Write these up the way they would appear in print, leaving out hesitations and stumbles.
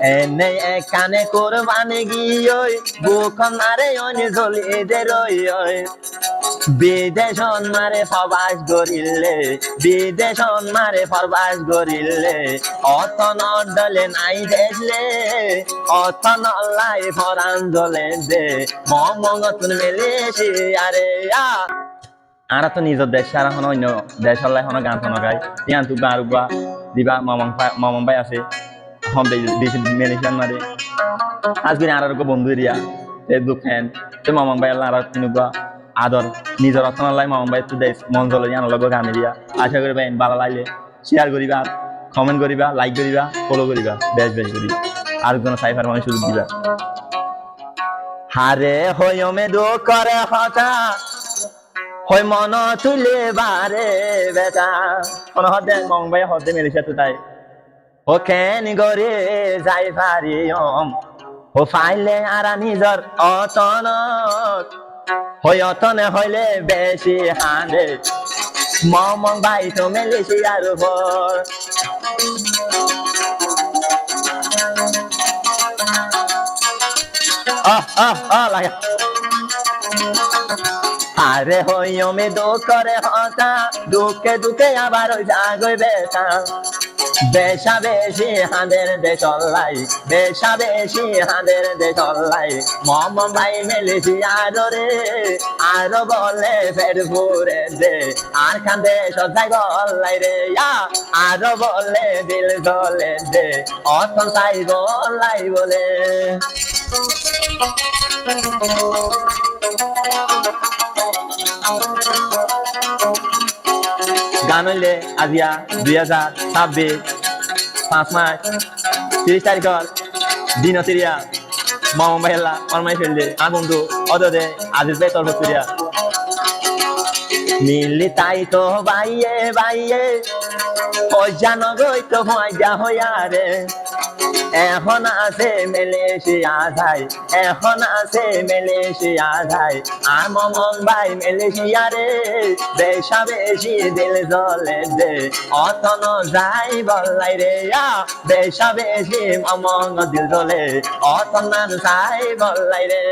এনে কানে কোরবানি গিয়ে বুখন মারে অনি জ্বলি দে রই বিদেশন মারে ফবাস গরিলে বিদেশন মারে ফরবাস গরিলে অত নডলে নাই দেখলে অত নলাই ফরান জ্বলে দে মঙ্গতুন মেলেছি আরে আর তো নিজের দেশ আর এখন অন্য দেশ হলে এখন গান শোনা গাই ইয়ান তু গান রুবা দিবা মামন ভাই আছে এখন দেশে মেলেছিয়ান মারে আজকে আর বন্ধু এরিয়া দুঃখেন তো মামন ভাই আল্লাহ আর তিনুবা আদর নিজের রচনা মামন ভাই দেশ মন চলে ইয়ান লগ গান এরিয়া আশা করি ভাই ভালো লাগলে শেয়ার করিবা কমেন্ট করিবা লাইক করিবা ফলো করিবা বেশ বেশ করি আর কোনো সাইফার মানে সুযোগ দিবা হারে হইমে দো করে হতা হই মন তুলে বারে বেটা কোন হদে মংবাই হদে মেলিসা তো তাই ও কেন গরে যাই পারিয়ম ও ফাইলে আরা নিজর অতন হই অতনে হইলে বেশি হাঁদে মং ভাই তো মেলিসি আর ভর লাগা আরে হইমে দো করে হতা দুঃখে দুঃখে আবার জাগই বেটা বেশা বেশি হাঁদের দে চল্লাই বেশা বেশি হাঁদের দে চল্লাই মম ভাই মেলেছি আরো রে আরো বলে ফের ঘুরে দে আর খান্দে সজাই গল্লাই রে আরো বলে দিল গলে দে অত তাই গল্লাই বলে গান হইলে আজিয়া 2026 5 মাস 30 তারিখর দিন তিরিয়া মামা ভাইলা অনমাই ফেললে আর বন্ধু অদে আজিজ ভাই তরফ করিয়া মিলি তাই তো বাইয়ে বাইয়ে পয়সা নগই তো মজা হইয়া রে এখন আছে মেলেশিয়া যাই এখন আছে মেলেশিয়া যাই আর মমন ভাই মেলেশিয়া রে বেশা বেশি দিল জ্বলে দে অতন যাই বললাই রে বেশা বেশি মমন দিল জ্বলে অতন যাই বললাই রে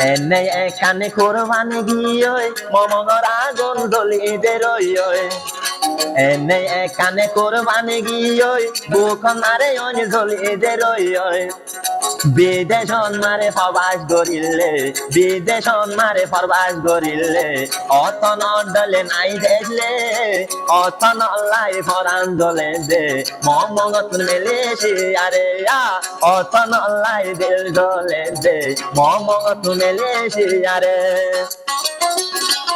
এনে কানে কোরবানি গিয়ে মমগর আগুন জ্বলি দে রই এনে কানে কোরবানি গিয়ে বুখন মারে অনি জ্বলি দে রই বিদেশন মারে ফবাস গরিলে বিদেশন মারে ফরবাস গরিলে অত নডলে নাই দেখলে অত নলাই ফরান জ্বলে দে মঙ্গতুন মেলেছি আরে অত নলাই দিল জ্বলে দে মঙ্গতুন মেলেছি আরে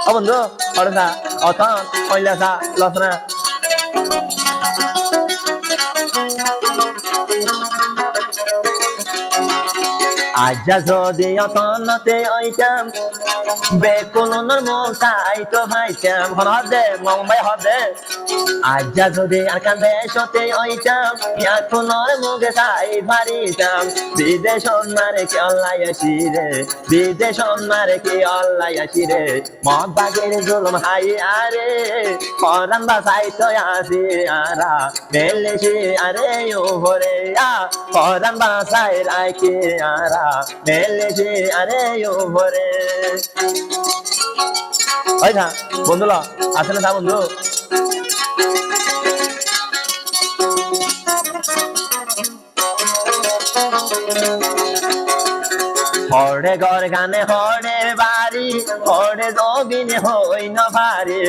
ও বন্ধু অর্ধা অত কইলাসা লসনা আজ যদি অতনতে ওইটাম বেকুলনের মুখ তাই তো ভাইতাম হদে মুম্বাই হদে আজ যদি আর কান্দে সতে ওইটাম ইয়াকুলর মুখ তাই ভারিতাম বিদেশন মারে কি আল্লাহ আসি রে বিদেশন মারে কি আল্লাহ আসি রে মদ বাগের জুলুম হাই আরে পরান বাসাই তো আসি আরা মেলেছি আরে ওভরে পরান বাসাই রাখি আরা মেলেছি আরে ওভরে ওই না বন্ধুরা আসলে না বন্ধু হরে ঘর গানে হরে বাড়ি হরে জবিন হই না ভারি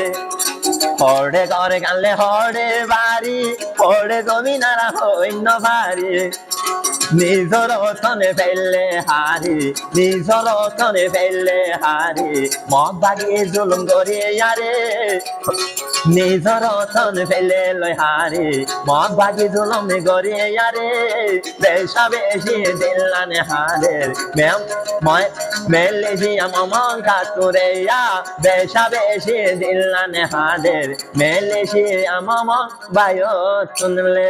হরে ঘর গানলে হরে বাড়ি হরে জমিন আর হই না ভারি নিজর তনে ফেললে হারি নিজর তনে ফেললে হারি মদ বাগিয়ে জুলুম করে আরে নিজর তনে ফেলে লয় হারি মদ বাগি জুলুম করে আরে বেশা বেশি দিলানে হারের মেলেছি আমার কাতুরে বেশা বেশি দিলানে হারের মেলেছি আমার বায়ু শুনলে